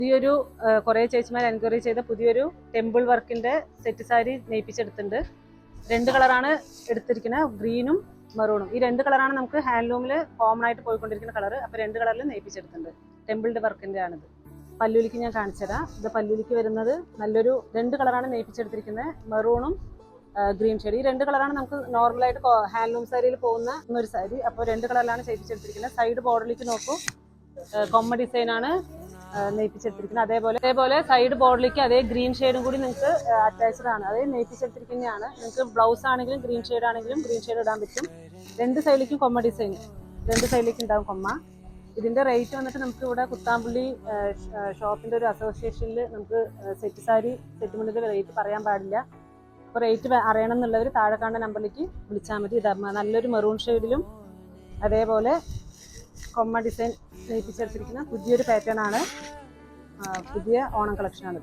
പുതിയൊരു കുറേ ചേച്ചിമാർ എൻക്വയറി ചെയ്ത പുതിയൊരു ടെമ്പിൾ വർക്കിന്റെ സെറ്റ് സാരി നെയ്പ്പിച്ചെടുത്തിട്ടുണ്ട്. 2 കളറാണ് എടുത്തിരിക്കുന്നത്, ഗ്രീനും മെറൂണും. ഈ 2 കളറാണ് നമുക്ക് ഹാൻഡ്ലൂമിൽ കോമൺ ആയിട്ട് പോയിക്കൊണ്ടിരിക്കുന്ന കളർ. അപ്പോൾ 2 കളറിൽ നെയ്പ്പിച്ചെടുത്തിട്ടുണ്ട്. ടെമ്പിളിന്റെ വർക്കിന്റെ ആണിത്. പല്ലുലിക്ക് ഞാൻ കാണിച്ചുതരാം. ഇത് പല്ലുലിക്ക് വരുന്നത് നല്ലൊരു 2 കളറാണ് നെയ്പ്പിച്ചെടുത്തിരിക്കുന്നത്, മെറൂണും ഗ്രീൻ ഷെയ്ഡ്. ഈ 2 കളറാണ് നമുക്ക് നോർമലായിട്ട് ഹാൻഡ്ലൂം സാരിയിൽ പോകുന്ന ഒരു സാരി. അപ്പോൾ 2 കളറിലാണ് ചെയ്യിപ്പിച്ചെടുത്തിരിക്കുന്നത്. സൈഡ് ബോർഡറിലേക്ക് നോക്കൂ, കൊമ്മ ഡിസൈനാണ് നെയ്പ്പിച്ചെടുത്തിരിക്കുന്നത്. അതേപോലെ സൈഡ് ബോർഡറിലേക്ക് അതേ ഗ്രീൻ ഷെയ്ഡും കൂടി നിങ്ങൾക്ക് അറ്റാച്ച്ഡ് ആണ്. അതേ നെയ്പ്പിച്ചെടുത്തിരിക്കുന്നതാണ്. നിങ്ങൾക്ക് ബ്ലൗസ് ആണെങ്കിലും ഗ്രീൻ ഷെയ്ഡ് ആണെങ്കിലും ഗ്രീൻ ഷെയ്ഡ് ഇടാൻ പറ്റും. 2 സൈഡിലേക്കും കൊമ്മ ഡിസൈൻ, 2 സൈഡിലേക്കും ഉണ്ടാവും കൊമ്മ. ഇതിന്റെ റേറ്റ് വന്നിട്ട് നമുക്ക് ഇവിടെ കുത്താമ്പള്ളി ഷോപ്പിന്റെ ഒരു അസോസിയേഷനിൽ നമുക്ക് സെറ്റ് മുന്നിൽ റേറ്റ് പറയാൻ പാടില്ല. അപ്പോൾ റേറ്റ് അറിയണം എന്നുള്ളവർ താഴെ കാണുന്ന നമ്പറിലേക്ക് വിളിച്ചാൽ മതി. ഇത് നല്ലൊരു മെറൂൺ ഷെയ്ഡിലും അതേപോലെ കൊമ്മ ഡിസൈൻ നെയ്പ്പിച്ചെടുത്തിരിക്കുന്ന പുതിയൊരു പാറ്റേൺ ആണ്. പുതിയ ഓണം കളക്ഷനാണ്.